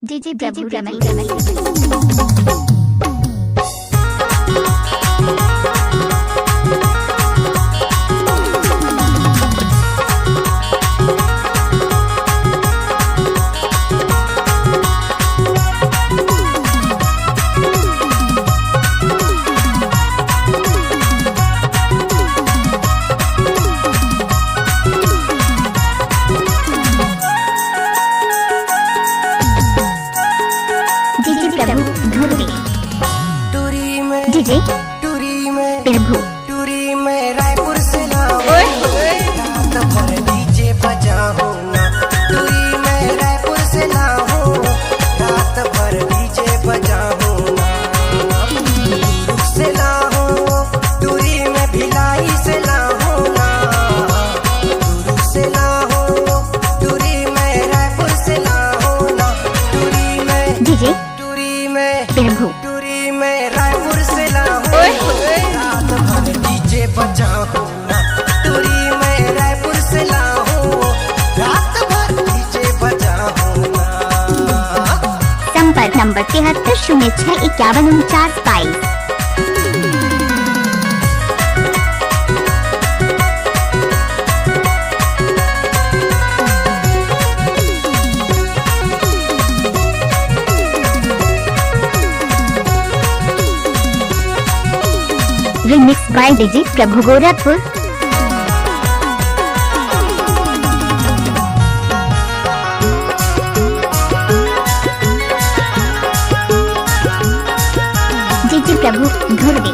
DJ प्रभु Raman DJ प्रभु टूरी में रायपुर से लाऊं रात भर डीजे बजाऊं ना टूरी में रायपुर से लाऊं रात भर डीजे बजाऊं ना दुर्ग से लाऊं टूरी में भिलाई से लाऊं ना दुर्ग से लाऊं टूरी में रायपुर से लाऊं ना टूरी में डीजे प्रभु टूरी में रायपुर से लाऊं रात भर डीजे बजाऊं ना टूरी में रायपुर से लाऊं रात भर डीजे बजाऊं ना। संपर्क number 7306514922। Remix by DJ Prabhu Gorakhpur. DJ Prabhu धुरवी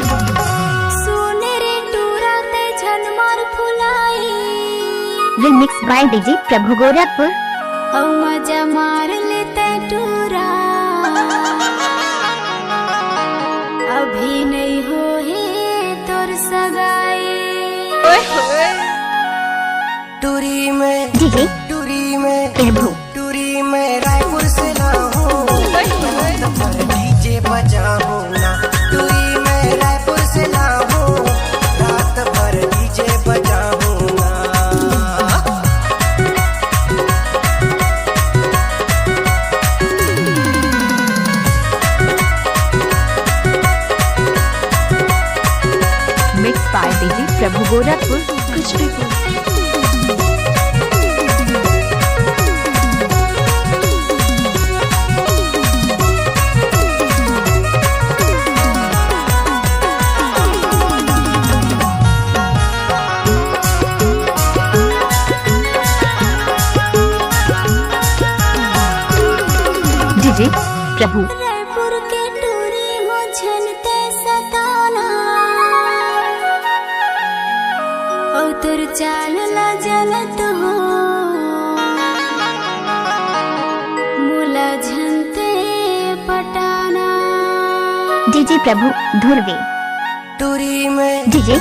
सोनेरे टूराते झनमार फुलाई remix by DJ Prabhu Gorakhpur. औ मजा मार लेते टूरा अभी नहीं हो हे तोर सगाई टूरी में डीजे प्रभु टूरी में रायपुर से लाऊं रात भर डीजे बजाऊं ना टूरी में रायपुर से लाऊं रात भर डीजे बजाऊं ना। Mix by DJ Prabhu Gorakhpur. DJ Prabhu Raipur के टूरी हो झनते सताना औ तोर चाल ला जलत हो मुला झनते पटाना डीजे प्रभु धुरवी टूरी में डीजे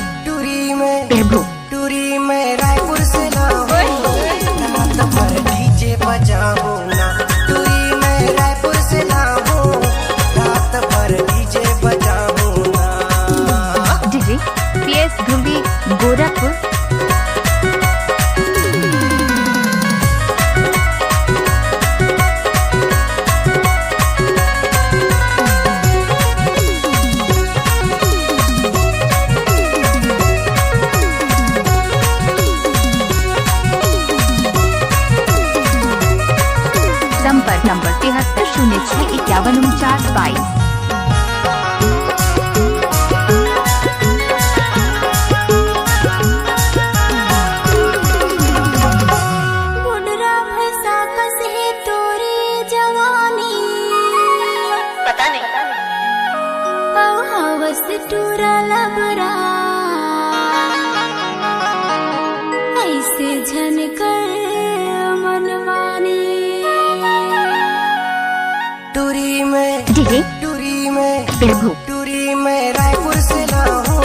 प्रभु टूरी में रायपुर से लाऊं रात भर डीजे बजाऊं ना टूरी में रायपुर से लाऊं रात भर डीजे बजाऊं ना। डीजे पीएस धुरवी गोरखपुर। संपर्क नंबर 7306514922। बुढ़रा भैसा कस है तोरे जवानी पता नहीं औ हवस टूरा लबरा ऐसे झनकर मनमानी टूरी में डीजे प्रभु टूरी में रायपुर से लाऊं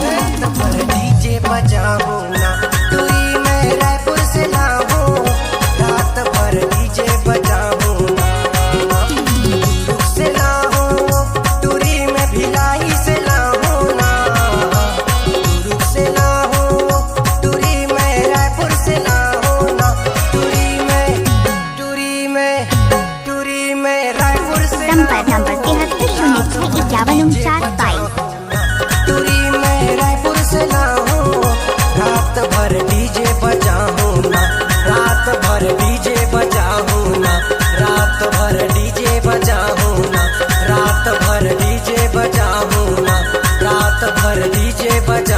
रात भर डीजे बजाऊं ना टूरी में रायपुर से लाऊं रात भर डीजे बजाऊं ना दुर्ग से लाऊं टूरी में भिलाई से लाऊं ना दुर्ग से लाऊं टूरी में रायपुर से लाऊं ना टूरी में संपर्क नंबर 73065159 दूरी में रायपुर से लाऊं, रात भर डीजे बजाऊं ना, रात भर डीजे बजाऊं ना, रात भर डीजे बजाऊं ना, रात भर डीजे बजाऊं ना, रात भर डीजे बजा